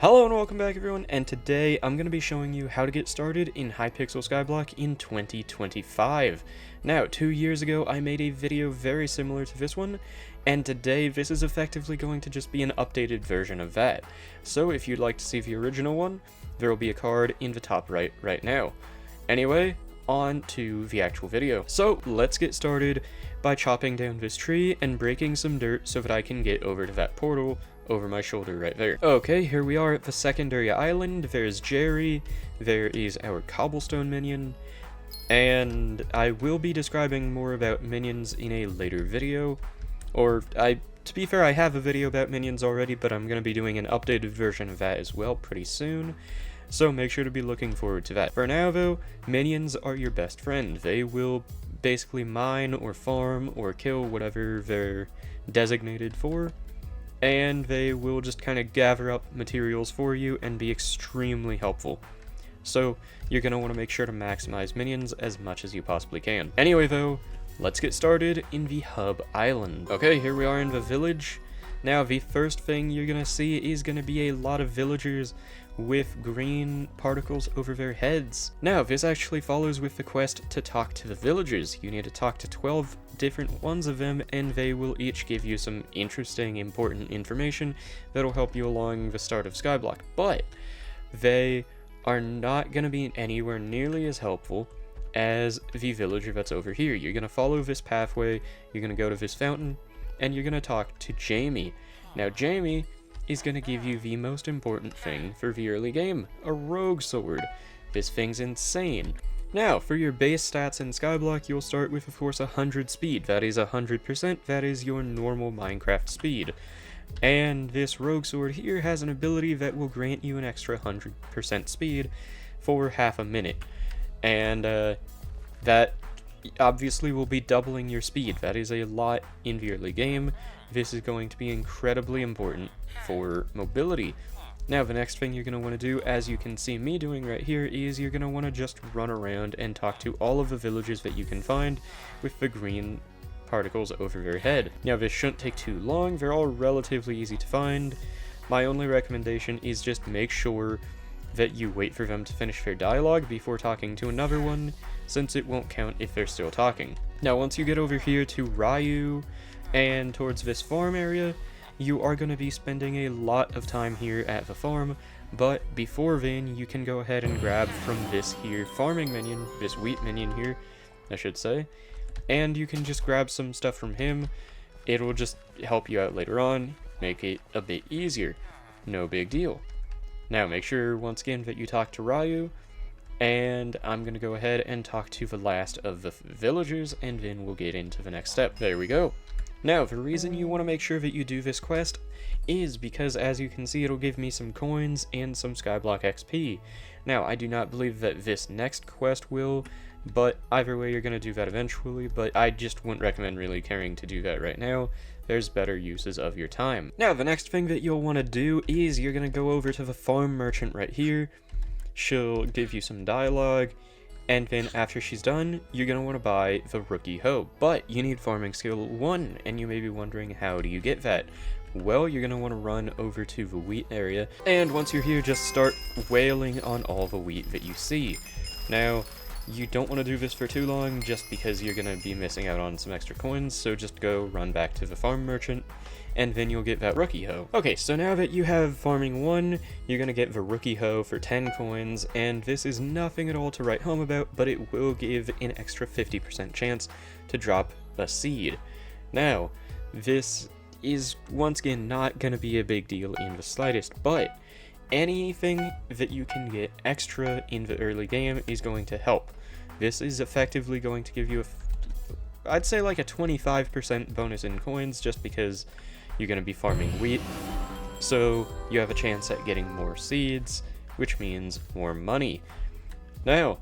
Hello and welcome back everyone, and today I'm going to be showing you how to get started in Hypixel Skyblock in 2025. Now, 2 years ago I made a video very similar to this one, and today this is effectively going to just be an updated version of that. So if you'd like to see the original one, there will be a card in the top right now. Anyway, on to the actual video. So let's get started by chopping down this tree and breaking some dirt so that I can get over to that portal over my shoulder right there. Okay, here we are at the secondary island. There's Jerry, there is our cobblestone minion, and I will be describing more about minions in a later video. To be fair, I have a video about minions already, but I'm going to be doing an updated version of that as well pretty soon. So make sure to be looking forward to that. For now though, minions are your best friend. They will basically mine or farm or kill whatever they're designated for, and they will just kind of gather up materials for you and be extremely helpful. So you're going to want to make sure to maximize minions as much as you possibly can. Anyway though, let's get started in the hub island. Okay, here we are in the village. Now the first thing you're going to see is going to be a lot of villagers with green particles over their heads. Now this actually follows with the quest to talk to the villagers. You need to talk to 12 different ones of them, and they will each give you some interesting, important information that'll help you along the start of Skyblock. But they are not going to be anywhere nearly as helpful as the villager that's over here. You're going to follow this pathway, you're going to go to this fountain, and you're going to talk to Jamie. Now Jamie is going to give you the most important thing for the early game, a rogue sword. This thing's insane. Now, for your base stats in Skyblock, you'll start with, of course, 100 speed. That is 100%, that is your normal Minecraft speed. And this rogue sword here has an ability that will grant you an extra 100% speed for half a minute. And that obviously will be doubling your speed. That is a lot in the early game. This is going to be incredibly important for mobility. Now the next thing you're going to want to do, as you can see me doing right here, is you're going to want to just run around and talk to all of the villagers that you can find with the green particles over their head. Now this shouldn't take too long, they're all relatively easy to find. My only recommendation is just make sure that you wait for them to finish their dialogue before talking to another one, since it won't count if they're still talking. Now once you get over here to Ryu and towards this farm area, you are going to be spending a lot of time here at the farm, but before then you can go ahead and grab from this here farming minion, this wheat minion here, I should say, and you can just grab some stuff from him. It'll just help you out later on, make it a bit easier. No big deal. Now make sure once again that you talk to Ryu, and I'm going to go ahead and talk to the last of the villagers, and then we'll get into the next step. There we go. Now, the reason you want to make sure that you do this quest is because, as you can see, it'll give me some coins and some Skyblock XP. Now, I do not believe that this next quest will, but either way, you're going to do that eventually, but I just wouldn't recommend really caring to do that right now. There's better uses of your time. Now, the next thing that you'll want to do is you're going to go over to the farm merchant right here. She'll give you some dialogue, and then after she's done, you're going to want to buy the rookie hoe. But you need farming skill 1, and you may be wondering, how do you get that? Well, you're going to want to run over to the wheat area, and once you're here, just start wailing on all the wheat that you see. Now, you don't want to do this for too long, just because you're going to be missing out on some extra coins, so just go run back to the farm merchant, and then you'll get that rookie hoe. Okay, so now that you have farming 1, you're going to get the rookie hoe for 10 coins, and this is nothing at all to write home about, but it will give an extra 50% chance to drop a seed. Now, this is once again not going to be a big deal in the slightest, but anything that you can get extra in the early game is going to help. This is effectively going to give you I'd say like a 25% bonus in coins, just because you're going to be farming wheat, so you have a chance at getting more seeds, which means more money. Now,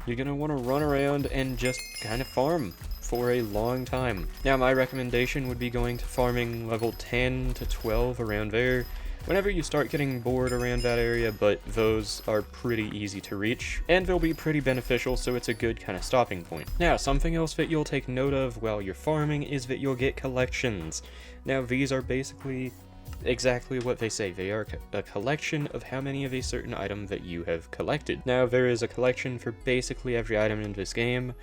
you're going to want to run around and just kind of farm for a long time. Now, my recommendation would be going to farming level 10 to 12 around there, whenever you start getting bored around that area, but those are pretty easy to reach, and they'll be pretty beneficial, so it's a good kind of stopping point. Now, something else that you'll take note of while you're farming is that you'll get collections. Now, these are basically exactly what they say. They are a collection of how many of a certain item that you have collected. Now, there is a collection for basically every item in this game,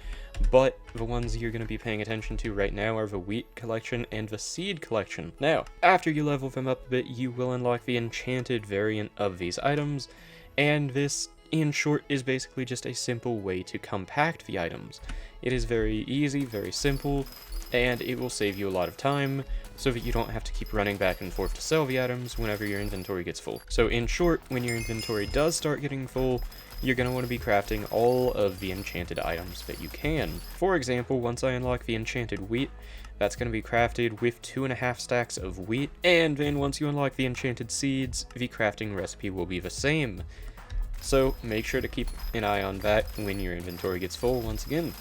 but the ones you're going to be paying attention to right now are the wheat collection and the seed collection. Now, after you level them up a bit, you will unlock the enchanted variant of these items, and this, in short, is basically just a simple way to compact the items. It is very easy, very simple, and it will save you a lot of time, so that you don't have to keep running back and forth to sell the items whenever your inventory gets full. So in short, when your inventory does start getting full, you're going to want to be crafting all of the enchanted items that you can. For example, once I unlock the enchanted wheat, that's going to be crafted with 2.5 stacks of wheat, and then once you unlock the enchanted seeds, the crafting recipe will be the same. So make sure to keep an eye on that when your inventory gets full once again.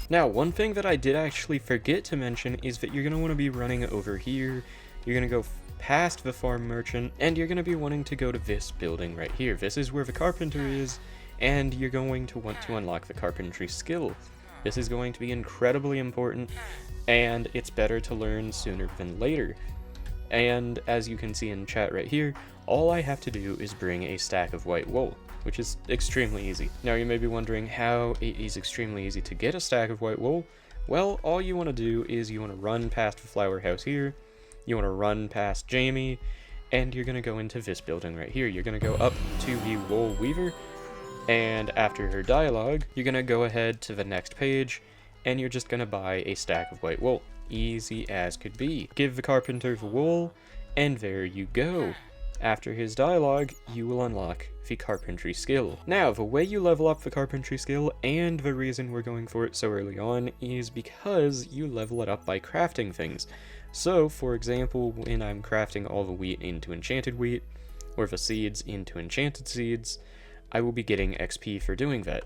Now, one thing that I did actually forget to mention is that you're going to want to be running over here. You're going to go past the farm merchant, and you're going to be wanting to go to this building right here. This is where the carpentry is, and you're going to want to unlock the carpentry skill. This is going to be incredibly important, and it's better to learn sooner than later. And as you can see in chat right here, all I have to do is bring a stack of white wool, which is extremely easy. Now you may be wondering how it is extremely easy to get a stack of white wool. Well, all you want to do is you want to run past the flower house here, you want to run past Jamie, and you're going to go into this building right here. You're going to go up to the wool weaver, and after her dialogue, you're going to go ahead to the next page, and you're just going to buy a stack of white wool. Easy as could be. Give the carpenter the wool, and there you go. After his dialogue, you will unlock the carpentry skill. Now, the way you level up the carpentry skill, and the reason we're going for it so early on, is because you level it up by crafting things. So, for example, when I'm crafting all the wheat into enchanted wheat, or the seeds into enchanted seeds, I will be getting XP for doing that,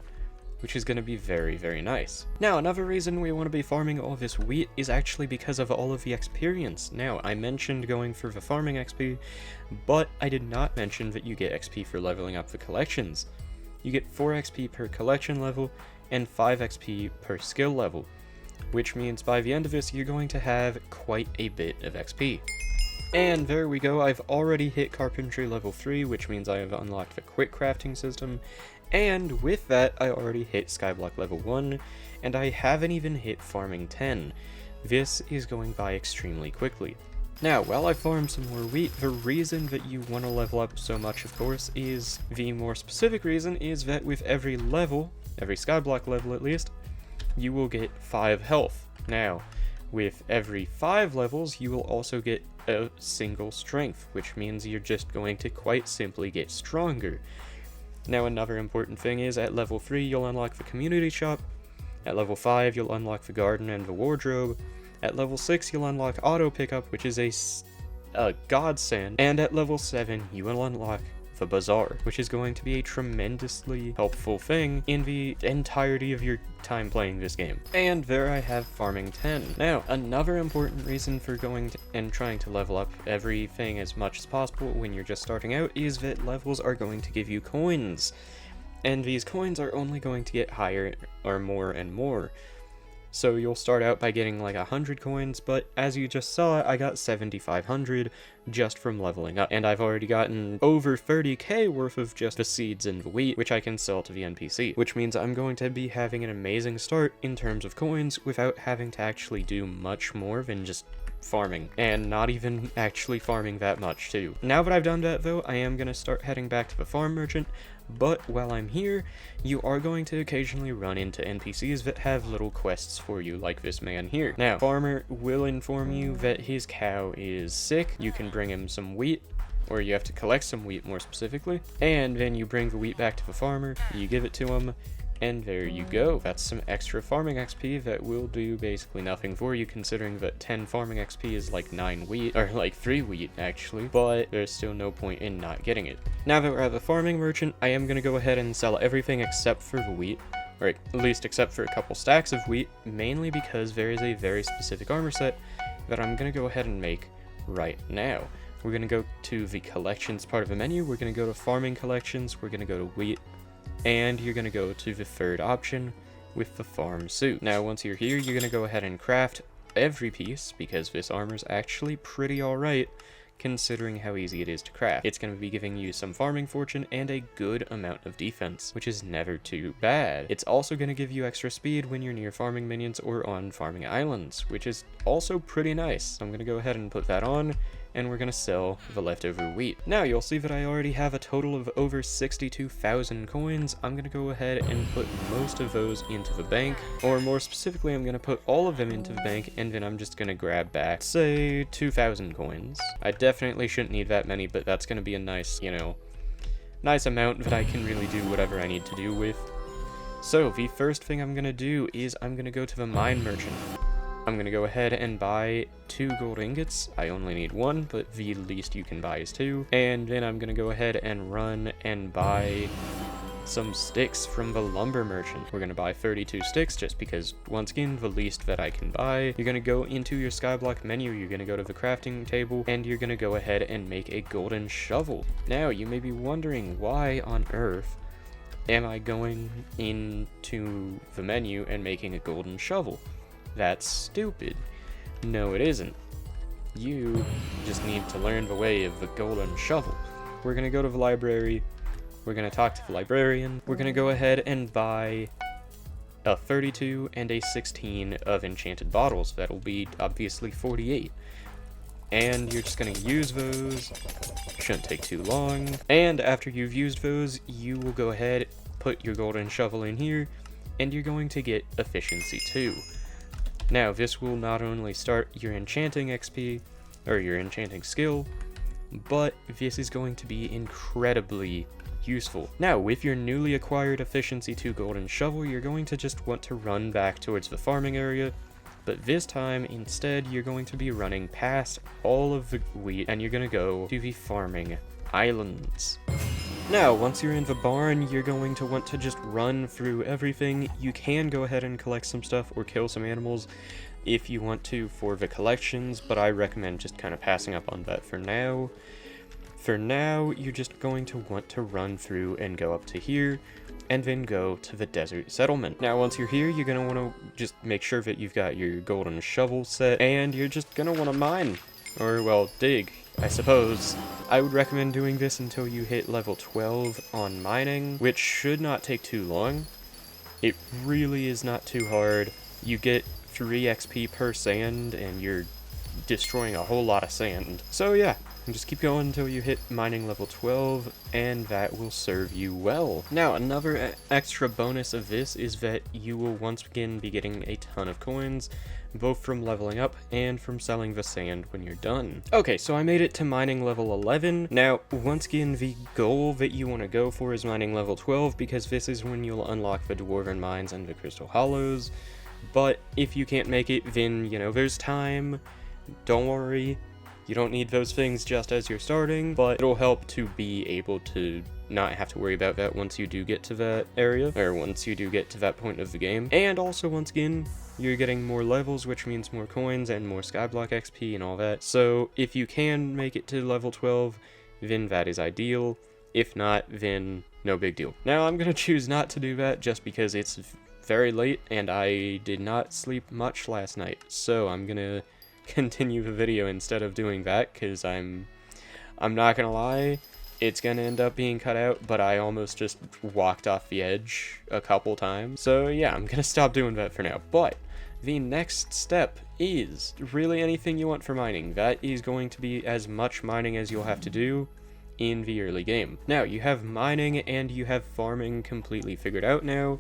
which is going to be very, very nice. Now, another reason we want to be farming all this wheat is actually because of all of the experience. Now, I mentioned going for the farming XP, but I did not mention that you get XP for leveling up the collections. You get 4 XP per collection level and 5 XP per skill level, which means by the end of this, you're going to have quite a bit of XP. And there we go, I've already hit Carpentry level 3, which means I have unlocked the quick crafting system, and with that, I already hit Skyblock level 1, and I haven't even hit Farming 10. This is going by extremely quickly. Now, while I farm some more wheat, the reason that you want to level up so much, of course, is the more specific reason is that with every level, every Skyblock level at least, you will get 5 health. Now, with every 5 levels, you will also get a single strength, which means you're just going to quite simply get stronger. Now, another important thing is, at level 3, you'll unlock the community shop. At level 5, you'll unlock the garden and the wardrobe. At level 6, you'll unlock auto pickup, which is a godsend. And at level 7, you will unlock the bazaar, which is going to be a tremendously helpful thing in the entirety of your time playing this game. And there I have farming 10. Now, another important reason for going and trying to level up everything as much as possible when you're just starting out is that levels are going to give you coins. And these coins are only going to get higher or more and more. So you'll start out by getting like 100 coins, but as you just saw, I got 7,500 just from leveling up. And I've already gotten over 30k worth of just the seeds and the wheat, which I can sell to the NPC. Which means I'm going to be having an amazing start in terms of coins without having to actually do much more than just farming. And not even actually farming that much too. Now that I've done that though, I am going to start heading back to the farm merchant. But while I'm here, you are going to occasionally run into NPCs that have little quests for you, like this man here. Now, farmer will inform you that his cow is sick. You can bring him some wheat, or you have to collect some wheat more specifically. And then you bring the wheat back to the farmer, you give it to him, and there you go. That's some extra farming XP that will do basically nothing for you, considering that 10 farming XP is like 9 wheat, or like 3 wheat actually, but there's still no point in not getting it. Now that we're at the farming merchant, I am going to go ahead and sell everything except for the wheat, or at least except for a couple stacks of wheat, mainly because there is a very specific armor set that I'm going to go ahead and make right now. We're going to go to the collections part of the menu, we're going to go to farming collections, we're going to go to wheat, and you're going to go to the third option with the farm suit. Now, once you're here, you're going to go ahead and craft every piece, because this armor's actually pretty alright, considering how easy it is to craft. It's going to be giving you some farming fortune and a good amount of defense, which is never too bad. It's also going to give you extra speed when you're near farming minions or on farming islands, which is also pretty nice. I'm going to go ahead and put that on, and we're going to sell the leftover wheat. Now you'll see that I already have a total of over 62,000 coins. I'm going to go ahead and put most of those into the bank, or more specifically, I'm going to put all of them into the bank, and then I'm just going to grab back, say, 2,000 coins. I definitely shouldn't need that many, but that's going to be a nice, you know, nice amount that I can really do whatever I need to do with. So the first thing I'm going to do is I'm going to go to the mine merchant. I'm going to go ahead and buy 2 gold ingots. I only need 1, but the least you can buy is 2. And then I'm going to go ahead and run and buy some sticks from the lumber merchant. We're going to buy 32 sticks just because, once again, the least that I can buy. You're going to go into your Skyblock menu, you're going to go to the crafting table, and you're going to go ahead and make a golden shovel. Now, you may be wondering, why on earth am I going into the menu and making a golden shovel? That's stupid. No, it isn't. You just need to learn the way of the golden shovel. We're going to go to the library. We're going to talk to the librarian. We're going to go ahead and buy a 32 and a 16 of enchanted bottles. That'll be obviously 48. And you're just going to use those. Shouldn't take too long. And after you've used those, you will go ahead, put your golden shovel in here, and you're going to get efficiency 2. Now, this will not only start your enchanting XP, or your enchanting skill, but this is going to be incredibly useful. Now, with your newly acquired efficiency 2 golden shovel, you're going to just want to run back towards the farming area, but this time, instead, you're going to be running past all of the wheat, and you're going to go to the farming islands. Now, once you're in the barn, you're going to want to just run through everything. You can go ahead and collect some stuff or kill some animals if you want to for the collections, but I recommend just kind of passing up on that for now. For now, you're just going to want to run through and go up to here, and then go to the desert settlement. Now, once you're here, you're going to want to just make sure that you've got your golden shovel set, and you're just going to want to mine. Or, well, dig, I suppose. I would recommend doing this until you hit level 12 on mining, which should not take too long. It really is not too hard. You get 3 XP per sand, and you're destroying a whole lot of sand. So yeah, just keep going until you hit mining level 12, and that will serve you well. Now, another extra bonus of this is that you will once again be getting a ton of coins, both from leveling up and from selling the sand when you're done. Okay, so I made it to mining level 11. Now, once again, the goal that you want to go for is mining level 12, because this is when you'll unlock the dwarven mines and the crystal hollows. But if you can't make it, then, you know, there's time. Don't worry. You don't need those things just as you're starting, but it'll help to be able to not have to worry about that once you do get to that area, or once you do get to that point of the game. And also, once again, you're getting more levels, which means more coins and more Skyblock XP and all that. So if you can make it to level 12, then that is ideal. If not, then no big deal. Now, I'm going to choose not to do that just because it's very late and I did not sleep much last night. So I'm going to continue the video instead of doing that, because I'm not gonna lie, it's gonna end up being cut out, but I almost just walked off the edge a couple times. So yeah, I'm gonna stop doing that for now. But the next step is really anything you want for mining. That is going to be as much mining as you'll have to do in the early game. Now, you have mining and you have farming completely figured out now.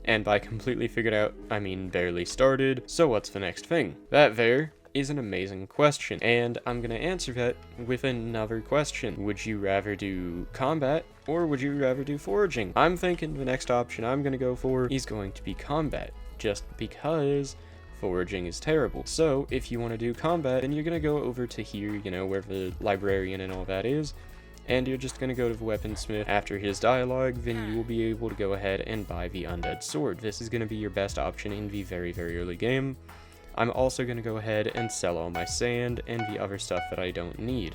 And by completely figured out, I mean barely started. So what's the next thing? That there is an amazing question, and I'm gonna answer that with another question. Would you rather do combat, or would you rather do foraging? I'm thinking the next option I'm gonna go for is going to be combat, just because foraging is terrible. So if you want to do combat, then you're gonna go over to here, you know, where the librarian and all that is, and you're just going to go to the weaponsmith. After his dialogue, then you will be able to go ahead and buy the undead sword. This is going to be your best option in the very, very early game. I'm also going to go ahead and sell all my sand and the other stuff that I don't need,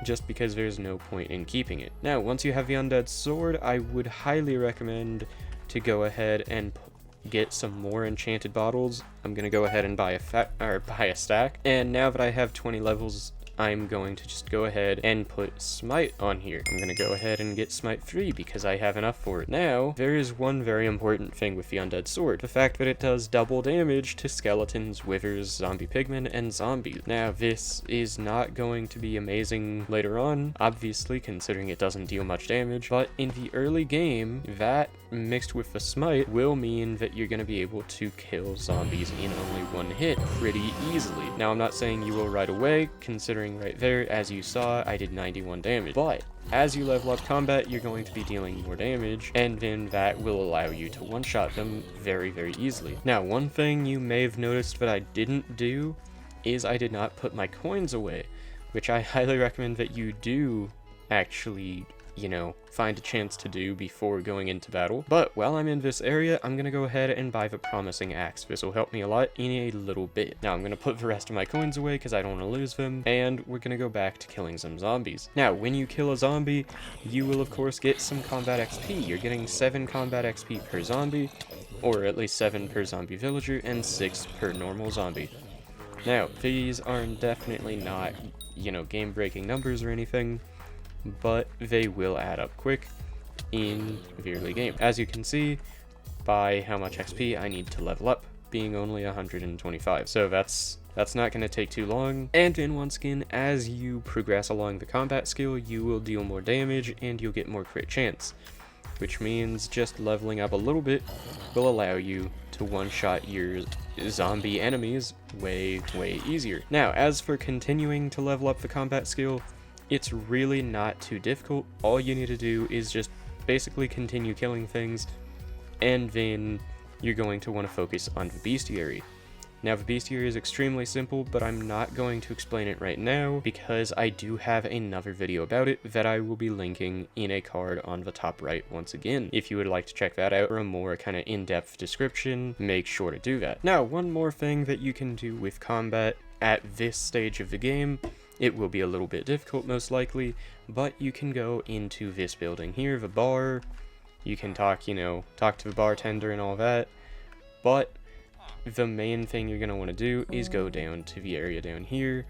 just because there's no point in keeping it. Now, once you have the undead sword, I would highly recommend to go ahead and get some more enchanted bottles. I'm going to go ahead and buy a stack. And now that I have 20 levels I'm going to just go ahead and put Smite on here. I'm going to go ahead and get Smite 3 because I have enough for it. Now, there is one very important thing with the Undead Sword. The fact that it does double damage to skeletons, withers, zombie pigmen, and zombies. Now, this is not going to be amazing later on, obviously, considering it doesn't deal much damage, but in the early game, that mixed with the Smite will mean that you're going to be able to kill zombies in only one hit pretty easily. Now, I'm not saying you will right away, considering right there, as you saw, I did 91 damage, but as you level up combat, you're going to be dealing more damage, and then that will allow you to one-shot them very, very easily. Now, one thing you may have noticed that I didn't do is I did not put my coins away, which I highly recommend that you do actually, you know, find a chance to do before going into battle. But while I'm in this area, I'm gonna go ahead and buy the promising axe. This will help me a lot in a little bit. Now I'm gonna put the rest of my coins away because I don't want to lose them, and we're gonna go back to killing some zombies. Now, when you kill a zombie, you will of course get some combat XP. You're getting 7 combat XP per zombie, or at least 7 per zombie villager, and 6 per normal zombie. Now, these are definitely not, you know, game-breaking numbers or anything, but they will add up quick in the early game. As you can see by how much XP I need to level up, being only 125. So that's not going to take too long. And then once again, as you progress along the combat skill, you will deal more damage and you'll get more crit chance, which means just leveling up a little bit will allow you to one-shot your zombie enemies way easier. Now, as for continuing to level up the combat skill, it's really not too difficult. All you need to do is just basically continue killing things, and then you're going to want to focus on the Bestiary. Now, the Bestiary is extremely simple, but I'm not going to explain it right now because I do have another video about it that I will be linking in a card on the top right once again. If you would like to check that out for a more kind of in-depth description, make sure to do that. Now, one more thing that you can do with combat at this stage of the game. It will be a little bit difficult, most likely, but you can go into this building here, the bar. You can talk to the bartender and all that, but the main thing you're going to want to do is go down to the area down here,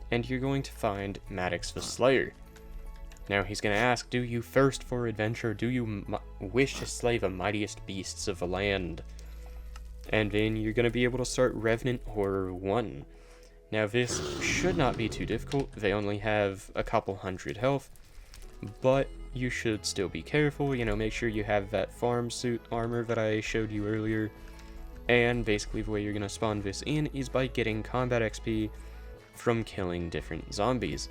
and you're going to find Maddox the Slayer. Now, he's going to ask, do you thirst for adventure? Do you wish to slay the mightiest beasts of the land? And then you're going to be able to start Revenant Horror 1. Now, this should not be too difficult. They only have a couple hundred health, but you should still be careful. You know, make sure you have that farm suit armor that I showed you earlier. And basically the way you're going to spawn this in is by getting combat XP from killing different zombies.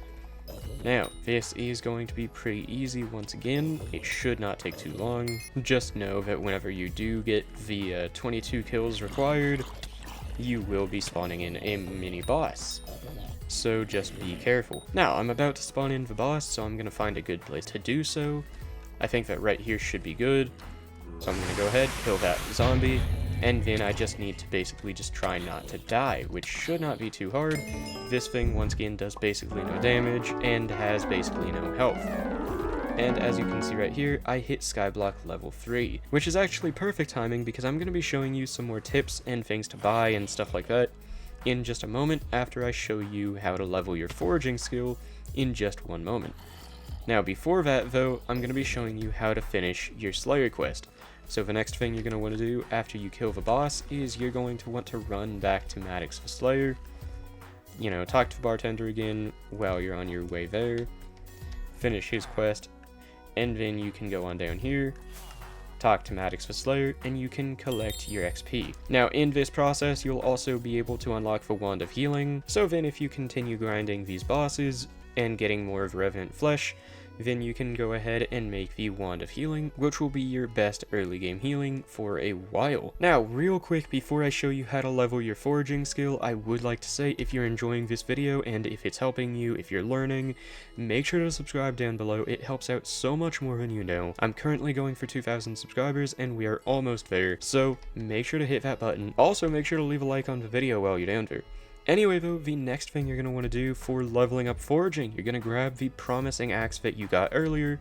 Now, this is going to be pretty easy once again. It should not take too long. Just know that whenever you do get the 22 kills required, you will be spawning in a mini boss, so just be careful. Now, I'm about to spawn in the boss, so I'm going to find a good place to do so. I think that right here should be good, so I'm going to go ahead, kill that zombie, and then I just need to basically just try not to die, which should not be too hard. This thing, once again, does basically no damage, and has basically no health. And as you can see right here, I hit Skyblock level 3, which is actually perfect timing because I'm going to be showing you some more tips and things to buy and stuff like that in just a moment after I show you how to level your foraging skill in just one moment. Now, before that though, I'm going to be showing you how to finish your Slayer quest. So the next thing you're going to want to do after you kill the boss is you're going to want to run back to Maddox the Slayer, you know, talk to the bartender again while you're on your way there, finish his quest, and then you can go on down here, talk to Maddox the Slayer, and you can collect your XP. Now, in this process, you'll also be able to unlock the Wand of Healing, so then if you continue grinding these bosses and getting more of Revenant Flesh, then you can go ahead and make the Wand of Healing, which will be your best early game healing for a while. Now, real quick, before I show you how to level your foraging skill, I would like to say if you're enjoying this video and if it's helping you, if you're learning, make sure to subscribe down below. It helps out so much more than you know. I'm currently going for 2,000 subscribers and we are almost there, so make sure to hit that button. Also, make sure to leave a like on the video while you're down there. Anyway though, the next thing you're going to want to do for leveling up foraging, you're going to grab the promising axe that you got earlier,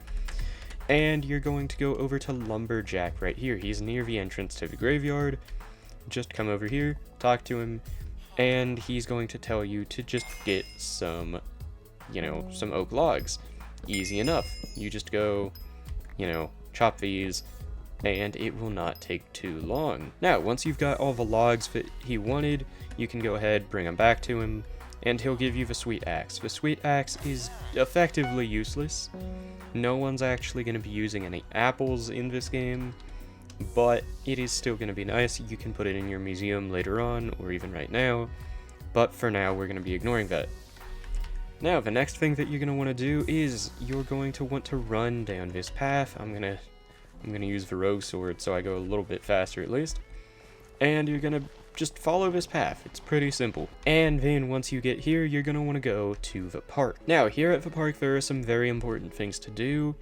and you're going to go over to Lumberjack right here. He's near the entrance to the graveyard. Just come over here, talk to him, and he's going to tell you to just get some you know, some oak logs. Easy enough. You just go, you know, chop these, and it will not take too long. Now, once you've got all the logs that he wanted, you can go ahead, bring them back to him, and he'll give you the sweet axe. The sweet axe is effectively useless. No one's actually going to be using any apples in this game, but it is still going to be nice. You can put it in your museum later on, or even right now, but for now we're going to be ignoring that. Now, the next thing that you're going to want to do is you're going to want to run down this path. I'm going to use the rogue sword so I go a little bit faster at least. And you're going to just follow this path. It's pretty simple. And then once you get here, you're going to want to go to the park. Now, here at the park, there are some very important things to do.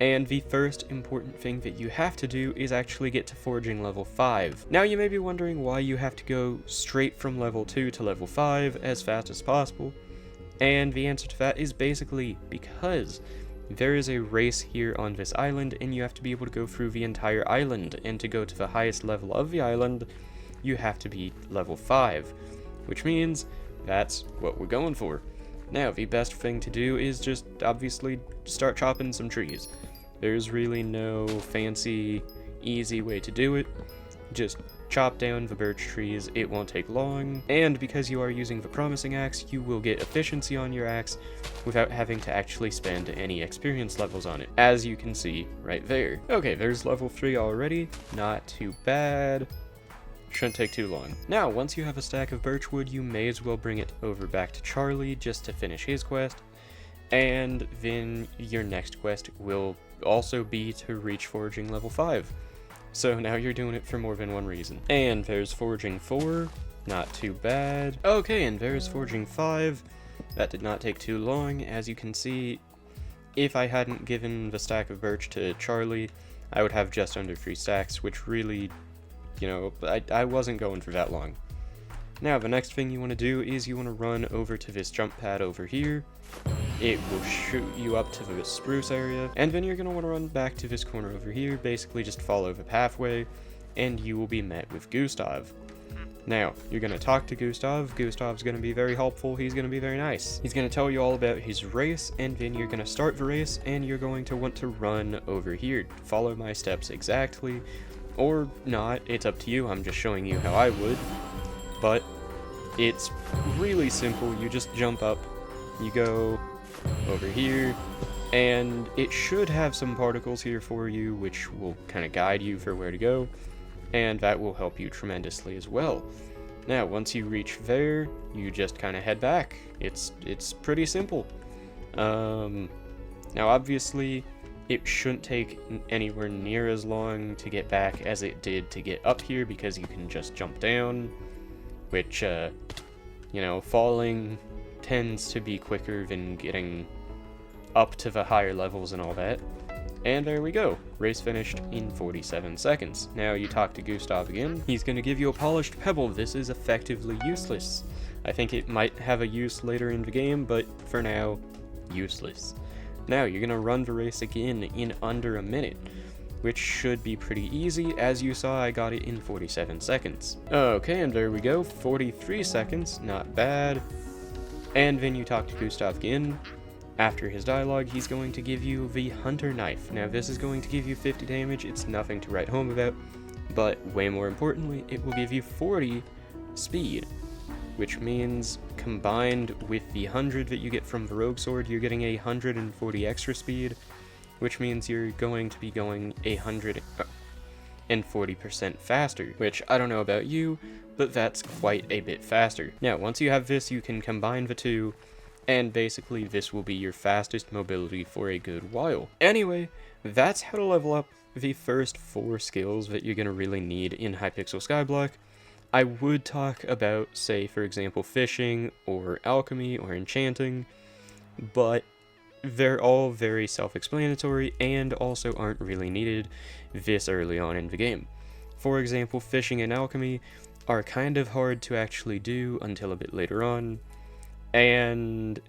And the first important thing that you have to do is actually get to Foraging level 5. Now, you may be wondering why you have to go straight from level 2 to level 5 as fast as possible. And the answer to that is basically because there is a race here on this island, and you have to be able to go through the entire island, and to go to the highest level of the island, you have to be level 5, which means that's what we're going for. Now, the best thing to do is just obviously start chopping some trees. There's really no fancy, easy way to do it. Just chop down the birch trees, it won't take long, and because you are using the promising axe, you will get efficiency on your axe without having to actually spend any experience levels on it, as you can see right there. Okay, there's level 3 already, not too bad. Shouldn't take too long. Now, once you have a stack of birch wood, you may as well bring it over back to Charlie just to finish his quest, and then your next quest will also be to reach Foraging level 5. So now you're doing it for more than one reason. And there's Foraging 4, not too bad. Okay, and there's Foraging 5. That did not take too long. As you can see, if I hadn't given the stack of birch to Charlie, I would have just under 3 stacks, which really, you know, I wasn't going for that long. Now, the next thing you want to do is you want to run over to this jump pad over here. It will shoot you up to the spruce area, and then you're going to want to run back to this corner over here, basically just follow the pathway, and you will be met with Gustav. Now, you're going to talk to Gustav. Gustav's going to be very helpful, he's going to be very nice. He's going to tell you all about his race, and then you're going to start the race, and you're going to want to run over here. Follow my steps exactly, or not, it's up to you, I'm just showing you how I would. But it's really simple. You just jump up, you go over here, and it should have some particles here for you, which will kind of guide you for where to go, and that will help you tremendously as well. Now, once you reach there, you just kind of head back. It's pretty simple. Now, obviously, it shouldn't take anywhere near as long to get back as it did to get up here, because you can just jump down, which, you know, falling tends to be quicker than getting up to the higher levels and all that. And there we go. Race finished in 47 seconds. Now you talk to Gustav again. He's going to give you a polished pebble. This is effectively useless. I think it might have a use later in the game, but for now, useless. Now you're going to run the race again in under a minute, which should be pretty easy. As you saw, I got it in 47 seconds. Okay, and there we go, 43 seconds, not bad. And then you talk to Gustav again. After his dialogue, he's going to give you the Hunter Knife. Now, this is going to give you 50 damage, it's nothing to write home about, but way more importantly, it will give you 40 speed, which means combined with the 100 that you get from the Rogue Sword, you're getting 140 extra speed, which means you're going to be going 140% faster, which I don't know about you, but that's quite a bit faster. Now, once you have this, you can combine the two, and basically this will be your fastest mobility for a good while. Anyway, that's how to level up the first 4 skills that you're going to really need in Hypixel Skyblock. I would talk about, say, for example, fishing, or alchemy, or enchanting, but they're all very self-explanatory and also aren't really needed this early on in the game. For example, fishing and alchemy are kind of hard to actually do until a bit later on, and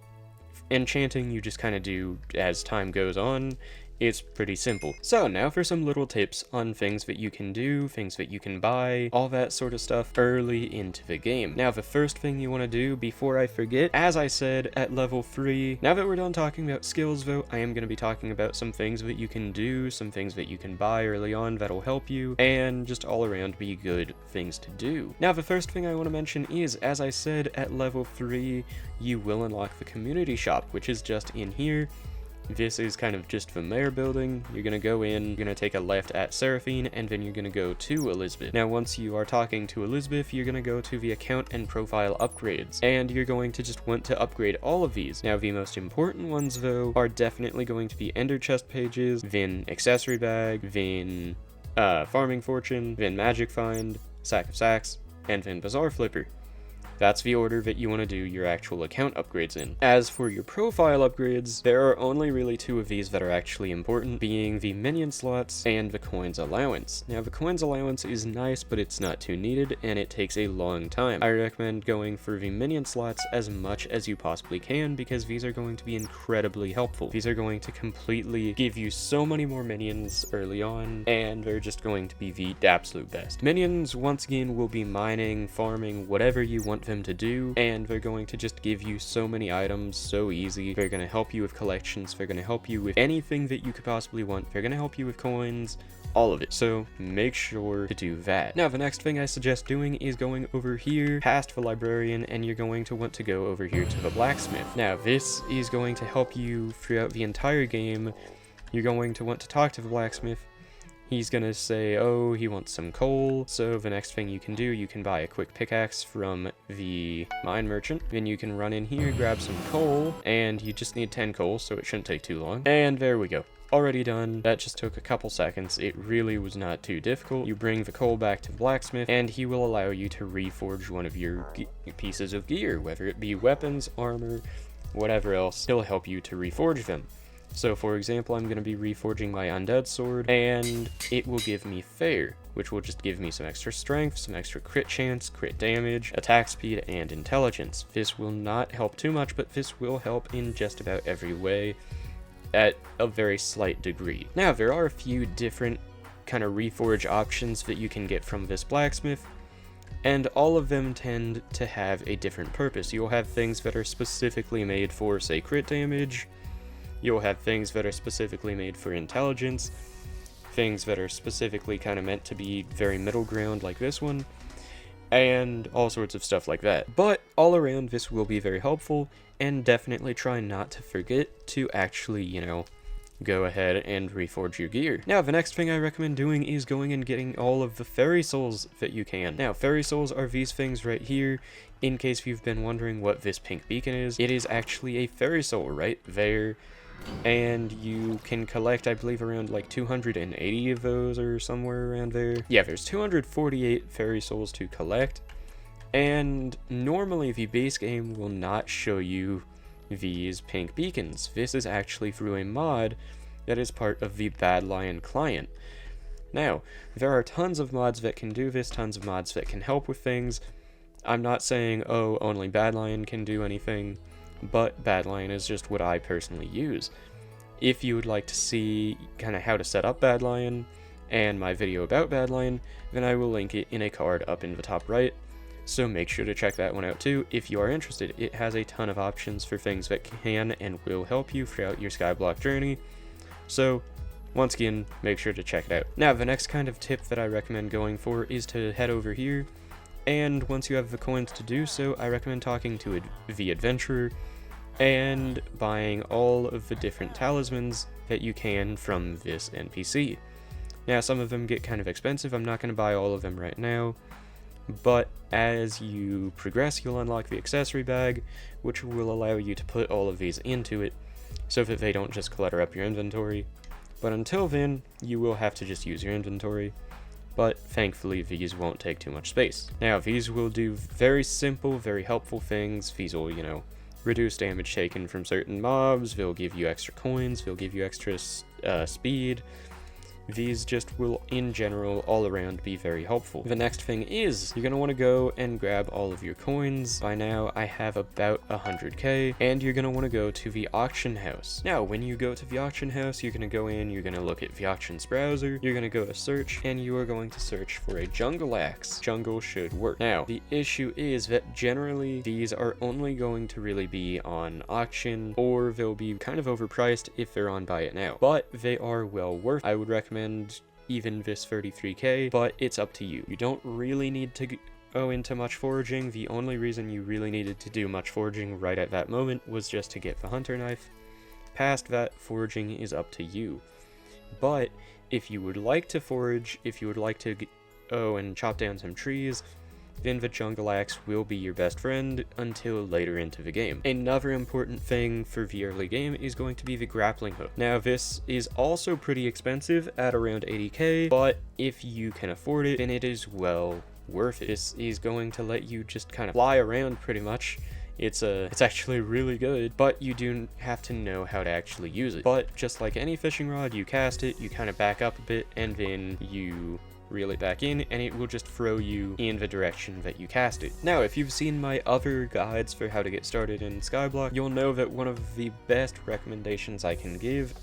enchanting you just kind of do as time goes on, It's pretty simple. So now for some little tips on things that you can do, things that you can buy, all that sort of stuff early into the game. Now the first thing you want to do before I forget, as I said at level 3, now that we're done talking about skills though, I am going to be talking about some things that you can do, some things that you can buy early on that'll help you, and just all around be good things to do. Now the first thing I want to mention is, as I said, at level 3, you will unlock the community shop, which is just in here. This is kind of just the mayor building. You're going to go in, you're going to take a left at Seraphine, and then you're going to go to Elizabeth. Now, once you are talking to Elizabeth, you're going to go to the account and profile upgrades, and you're going to just want to upgrade all of these. Now, the most important ones, though, are definitely going to be Ender Chest pages, then Accessory Bag, then Farming Fortune, then Magic Find, Sack of Sacks, and then Bazaar Flipper. That's the order that you want to do your actual account upgrades in. As for your profile upgrades, there are only really 2 of these that are actually important, being the minion slots and the coins allowance. Now the coins allowance is nice, but it's not too needed, and it takes a long time. I recommend going for the minion slots as much as you possibly can, because these are going to be incredibly helpful. These are going to completely give you so many more minions early on, and they're just going to be the absolute best. Minions, once again, will be mining, farming, whatever you want them to do, and they're going to just give you so many items so easy. They're going to help you with collections, they're going to help you with anything that you could possibly want, they're going to help you with coins, all of it. So make sure to do that. Now the next thing I suggest doing is going over here past the librarian, and you're going to want to go over here to the blacksmith. Now this is going to help you throughout the entire game. You're going to want to talk to the blacksmith. He's gonna say, oh, he wants some coal. So the next thing you can do, you can buy a quick pickaxe from the mine merchant. Then you can run in here, grab some coal, and you just need 10 coal, so it shouldn't take too long. And there we go. Already done. That just took a couple seconds. It really was not too difficult. You bring the coal back to the blacksmith, and he will allow you to reforge one of your pieces of gear, whether it be weapons, armor, whatever else. He'll help you to reforge them. So for example, I'm going to be reforging my undead sword, and it will give me fair, which will just give me some extra strength, some extra crit chance, crit damage, attack speed, and intelligence. This will not help too much, but this will help in just about every way at a very slight degree. Now, there are a few different kind of reforge options that you can get from this blacksmith, and all of them tend to have a different purpose. You'll have things that are specifically made for, say, crit damage. You'll have things that are specifically made for intelligence, things that are specifically kind of meant to be very middle ground like this one, and all sorts of stuff like that. But all around, this will be very helpful, and definitely try not to forget to actually, go ahead and reforge your gear. Now, the next thing I recommend doing is going and getting all of the fairy souls that you can. Now, fairy souls are these things right here. In case you've been wondering what this pink beacon is, it is actually a fairy soul right there. And you can collect, I believe, around like 280 of those or somewhere around there. Yeah, there's 248 fairy souls to collect, and normally the base game will not show you these pink beacons. This is actually through a mod that is part of the Bad Lion client. Now, there are tons of mods that can do this, tons of mods that can help with things. I'm not saying, oh, only Bad Lion can do anything, but Bad Lion is just what I personally use. If you would like to see kind of how to set up Bad Lion and my video about Bad Lion, then I will link it in a card up in the top right, so make sure to check that one out too if you are interested. It has a ton of options for things that can and will help you throughout your Skyblock journey, so once again, make sure to check it out. Now, the next kind of tip that I recommend going for is to head over here, and once you have the coins to do so, I recommend talking to the adventurer and buying all of the different talismans that you can from this NPC. Now, some of them get kind of expensive. I'm not going to buy all of them right now, but as you progress, you'll unlock the accessory bag, which will allow you to put all of these into it so that they don't just clutter up your inventory. But until then, you will have to just use your inventory. But thankfully, these won't take too much space. Now, these will do very simple, very helpful things. These will, reduce damage taken from certain mobs, they'll give you extra coins, they'll give you extra speed, these just will, in general, all around be very helpful. The next thing is, you're going to want to go and grab all of your coins. By now, I have about 100k, and you're going to want to go to the auction house. Now, when you go to the auction house, you're going to go in, you're going to look at the auctions browser, you're going to go to search, and you are going to search for a jungle axe. Jungle should work. Now, the issue is that generally, these are only going to really be on auction, or they'll be kind of overpriced if they're on buy it now. But they are well worth. I would recommend even this 33k, but it's up to you. You don't really need to go into much foraging. The only reason you really needed to do much foraging right at that moment was just to get the hunter knife. Past that, foraging is up to you. But if you would like to forage, if you would like to go and chop down some trees, then the jungle axe will be your best friend until later into the game. Another important thing for the early game is going to be the grappling hook. Now, this is also pretty expensive at around 80k, but if you can afford it, then it is well worth it. This is going to let you just kind of fly around pretty much. It's actually really good, but you do have to know how to actually use it. But just like any fishing rod, you cast it, you kind of back up a bit, and then you reel it back in, and it will just throw you in the direction that you cast it. Now, if you've seen my other guides for how to get started in Skyblock, you'll know that one of the best recommendations I can give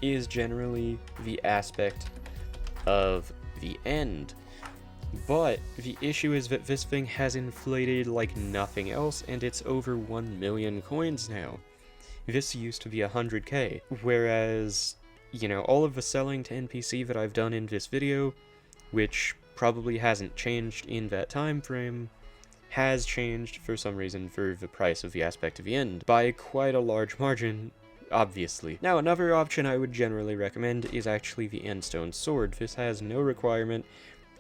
is generally the aspect of the end. But the issue is that this thing has inflated like nothing else, and it's over 1 million coins now. This used to be 100k, whereas, you know, all of the selling to NPC that I've done in this video, which probably hasn't changed in that time frame, has changed for some reason for the price of the aspect of the end, by quite a large margin, obviously. Now, another option I would generally recommend is actually the Endstone Sword. This has no requirement,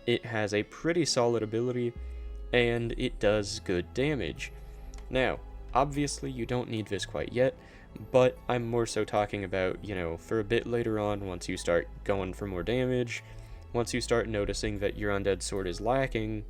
it has a pretty solid ability, and it does good damage. Now, obviously you don't need this quite yet, but I'm more so talking about, you know, for a bit later on, once you start going for more damage, once you start noticing that your undead sword is lacking,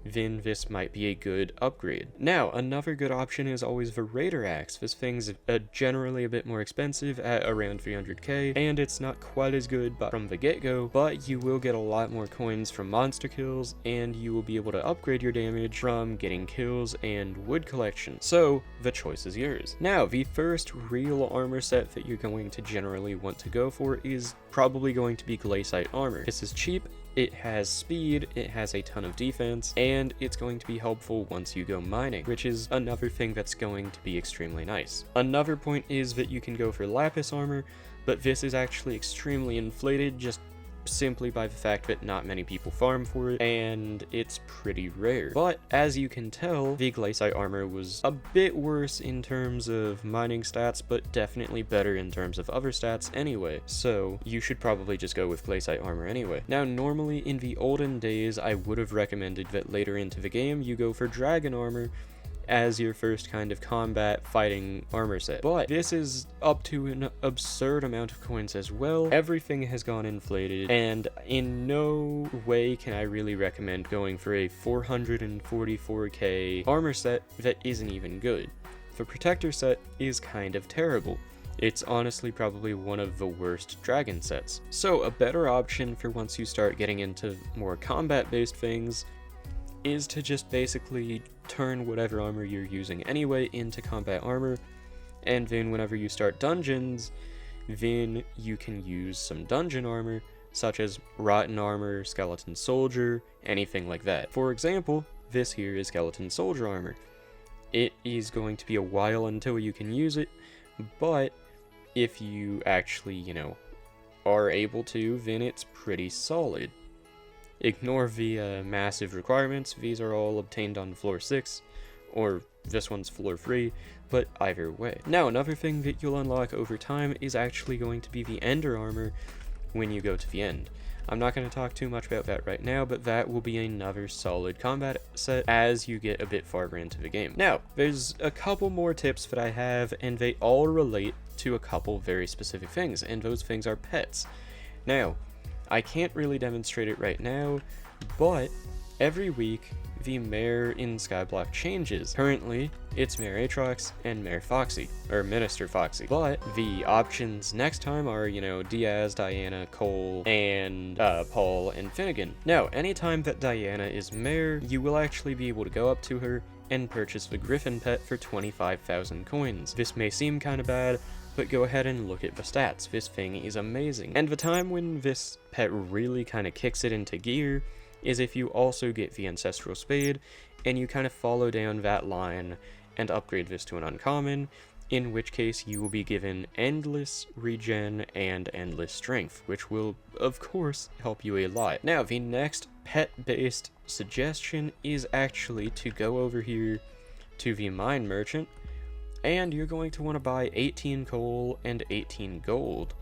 then this might be a good upgrade. Now, another good option is always the Raider Axe. This thing's generally a bit more expensive at around 300k, and it's not quite as good from the get-go, but you will get a lot more coins from monster kills, and you will be able to upgrade your damage from getting kills and wood collection. So, the choice is yours. Now, the first real armor set that you're going to generally want to go for is probably going to be Glaciate armor. This is cheap, it has speed, it has a ton of defense, and it's going to be helpful once you go mining, which is another thing that's going to be extremely nice. Another point is that you can go for lapis armor, but this is actually extremely inflated just simply by the fact that not many people farm for it, and it's pretty rare. But as you can tell, the Glaciate armor was a bit worse in terms of mining stats, but definitely better in terms of other stats anyway, so you should probably just go with Glaciate armor anyway. Now, normally in the olden days, I would have recommended that later into the game you go for dragon armor as your first kind of combat fighting armor set, but this is up to an absurd amount of coins as well. Everything has gone inflated, and in no way can I really recommend going for a 444k armor set that isn't even good. The protector set is kind of terrible. It's honestly probably one of the worst dragon sets. So a better option for once you start getting into more combat based things is to just basically turn whatever armor you're using anyway into combat armor, and then whenever you start dungeons, then you can use some dungeon armor, such as rotten armor, skeleton soldier, anything like that. For example, this here is skeleton soldier armor. It is going to be a while until you can use it, but if you actually, you know, are able to, then it's pretty solid. Ignore the massive requirements, these are all obtained on floor 6, or this one's floor 3, but either way. Now, another thing that you'll unlock over time is actually going to be the ender armor when you go to the end. I'm not going to talk too much about that right now, but that will be another solid combat set as you get a bit farther into the game. Now, there's a couple more tips that I have, and they all relate to a couple very specific things, and those things are pets. Now, I can't really demonstrate it right now, but every week the mare in Skyblock changes. Currently, it's Mayor Aatrox and Mayor Foxy, or Minister Foxy. But the options next time are, you know, Diaz, Diana, Cole, and Paul and Finnegan. Now, anytime that Diana is Mayor, you will actually be able to go up to her and purchase the Griffin pet for 25,000 coins. This may seem kind of bad, but go ahead and look at the stats. This thing is amazing. And the time when this pet really kind of kicks it into gear is if you also get the Ancestral Spade, and you kind of follow down that line and upgrade this to an uncommon, in which case you will be given endless regen and endless strength, which will, of course, help you a lot. Now, the next pet-based suggestion is actually to go over here to the Mine Merchant, and you're going to want to buy 18 coal and 18 gold.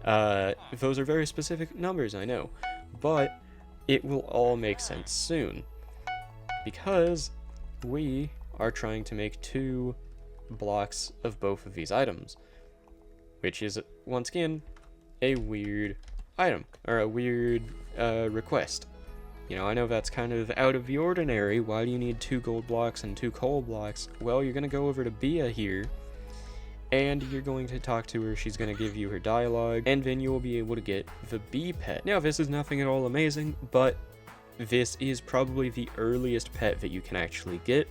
Those are very specific numbers, I know, but it will all make sense soon, because we are trying to make 2 blocks of both of these items, which is, once again, a weird item, or a weird request. You know, I know that's kind of out of the ordinary. Why do you need 2 gold blocks and 2 coal blocks? Well, you're going to go over to Bia here, and you're going to talk to her. She's going to give you her dialogue, and then you will be able to get the bee pet. Now, this is nothing at all amazing, but this is probably the earliest pet that you can actually get,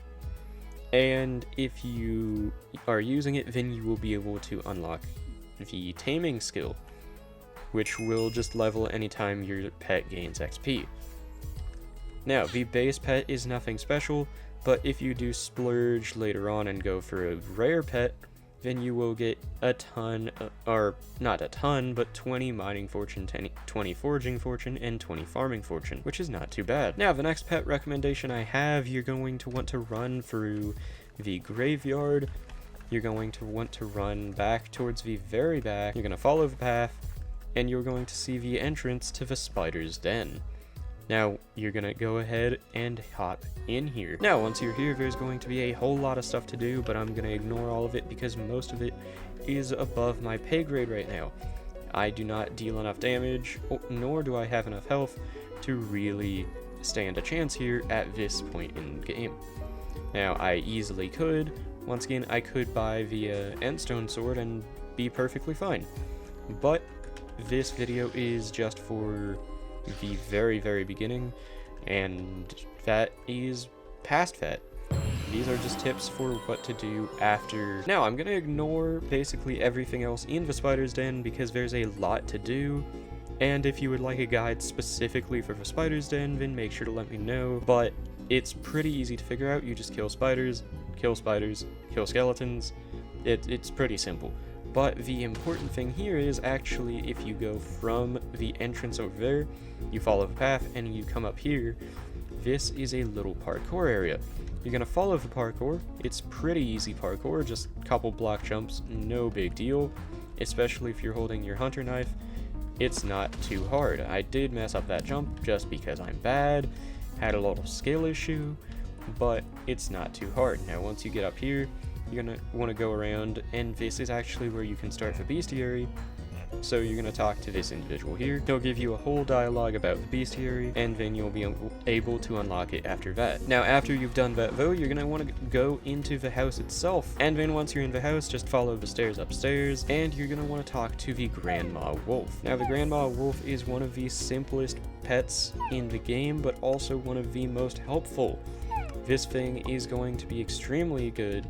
and if you are using it, then you will be able to unlock the taming skill, which will just level anytime your pet gains XP. Now, the base pet is nothing special, but if you do splurge later on and go for a rare pet, then you will get a ton, or not a ton, but 20 mining fortune, 20 foraging fortune, and 20 farming fortune, which is not too bad. Now, the next pet recommendation I have, you're going to want to run through the graveyard. You're going to want to run back towards the very back. You're going to follow the path, and you're going to see the entrance to the spider's den. Now, you're gonna go ahead and hop in here. Now, once you're here, there's going to be a whole lot of stuff to do, but I'm gonna ignore all of it because most of it is above my pay grade right now. I do not deal enough damage, nor do I have enough health to really stand a chance here at this point in the game. Now, I easily could. Once again, I could buy the endstone sword and be perfectly fine. But this video is just for the very beginning, and that is past that. These are just tips for what to do after. Now, I'm gonna ignore basically everything else in the spider's den because there's a lot to do, and if you would like a guide specifically for the spider's den, then make sure to let me know. But it's pretty easy to figure out. You just kill spiders, kill skeletons. It's pretty simple. But the important thing here is actually if you go from the entrance over there, you follow the path, and you come up here, this is a little parkour area. You're going to follow the parkour. It's pretty easy parkour, just a couple block jumps, no big deal, especially if you're holding your hunter knife. It's not too hard. I did mess up that jump just because I'm bad, had a little skill issue, but it's not too hard. Now, once you get up here, you're going to want to go around, and this is actually where you can start the Bestiary. So you're going to talk to this individual here. He'll give you a whole dialogue about the Bestiary, and then you'll be able to unlock it after that. Now, after you've done that, though, you're going to want to go into the house itself. And then once you're in the house, just follow the stairs upstairs, and you're going to want to talk to the Grandma Wolf. Now, the Grandma Wolf is one of the simplest pets in the game, but also one of the most helpful. This thing is going to be extremely good,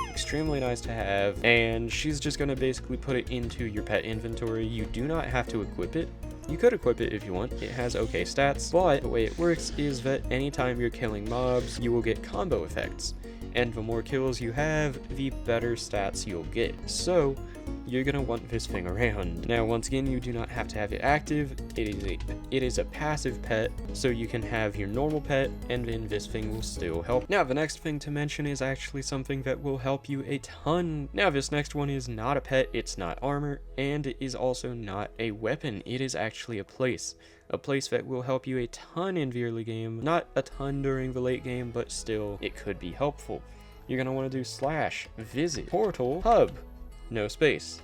extremely nice to have, and she's just going to basically put it into your pet inventory. You do not have to equip it. You could equip it if you want. It has okay stats, but the way it works is that anytime you're killing mobs, you will get combo effects, and the more kills you have, the better stats you'll get. So you're gonna want this thing around. Now, once again, you do not have to have it active. It is a passive pet, so you can have your normal pet, and then this thing will still help. Now, the next thing to mention is actually something that will help you a ton. Now, this next one is not a pet, it's not armor, and it is also not a weapon. It is actually a place that will help you a ton in the early game. Not a ton during the late game, but still, it could be helpful. You're gonna want to do /visit portal hub, no space,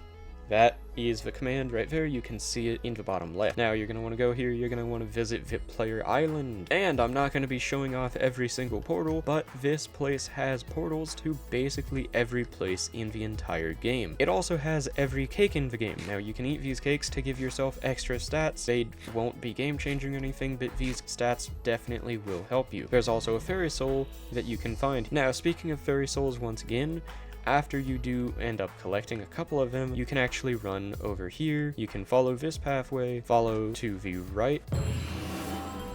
That is the command right there. You can see it in the bottom left. Now you're going to want to go here. You're going to want to visit the player island. And I'm not going to be showing off every single portal, but this place has portals to basically every place in the entire game. It also has every cake in the game. Now you can eat these cakes to give yourself extra stats. They won't be game changing or anything, but these stats definitely will help you. There's also a fairy soul that you can find. Now, speaking of fairy souls, once again, after you do end up collecting a couple of them, you can actually run over here. You can follow this pathway, follow to the right.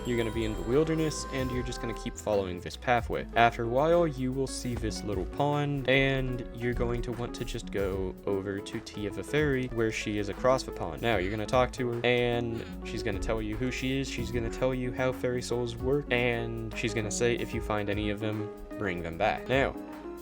You're going to be in the wilderness, and you're just going to keep following this pathway. After a while, you will see this little pond, and you're going to want to just go over to Tia the Fairy, where she is across the pond. Now, you're going to talk to her, and she's going to tell you who she is. She's going to tell you how fairy souls work, and she's going to say if you find any of them, bring them back. Now,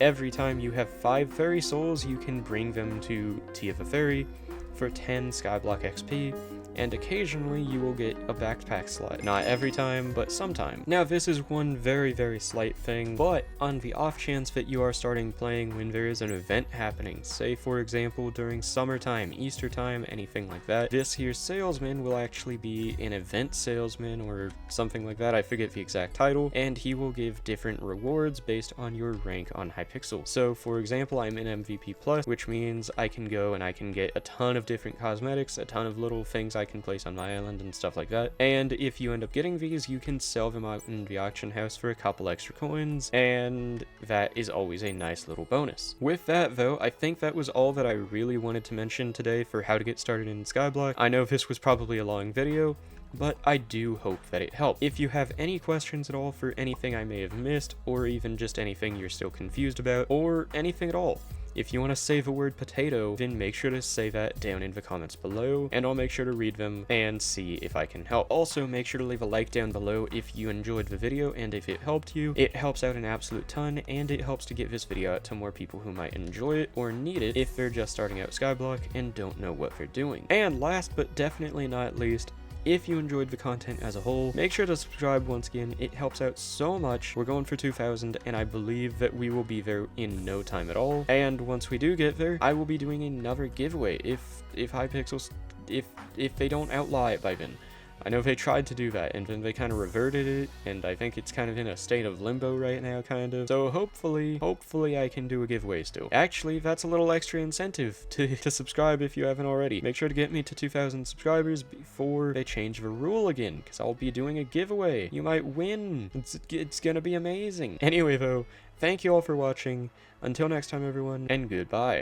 every time you have 5 fairy souls, you can bring them to Tia the Fairy for 10 Skyblock XP, and occasionally you will get a backpack slot. Not every time, but sometime. Now, this is one very, very slight thing, but on the off chance that you are starting playing when there is an event happening, say for example during summertime, Easter time, anything like that, this here salesman will actually be an event salesman or something like that. I forget the exact title, and he will give different rewards based on your rank on Hypixel. So for example, I'm in MVP plus, which means I can go and I can get a ton of different cosmetics, a ton of little things I can place on my island and stuff like that. And if you end up getting these, you can sell them out in the auction house for a couple extra coins, and that is always a nice little bonus. With that though, I think that was all that I really wanted to mention today for how to get started in Skyblock. I know this was probably a long video, but I do hope that it helped. If you have any questions at all for anything I may have missed, or even just anything you're still confused about, or anything at all, if you want to say the word potato, then make sure to say that down in the comments below, and I'll make sure to read them and see if I can help. Also, make sure to leave a like down below if you enjoyed the video and if it helped you. It helps out an absolute ton, and it helps to get this video out to more people who might enjoy it or need it if they're just starting out Skyblock and don't know what they're doing. And last but definitely not least, if you enjoyed the content as a whole, make sure to subscribe once again. It helps out so much. We're going for 2,000, and I believe that we will be there in no time at all. And once we do get there, I will be doing another giveaway if Hypixel, if they don't outlaw it by then. I know they tried to do that, and then they kind of reverted it, and I think it's kind of in a state of limbo right now, kind of. So hopefully I can do a giveaway still. Actually, that's a little extra incentive to subscribe if you haven't already. Make sure to get me to 2,000 subscribers before they change the rule again, because I'll be doing a giveaway. You might win. It's gonna be amazing. Anyway, though, thank you all for watching. Until next time, everyone, and goodbye.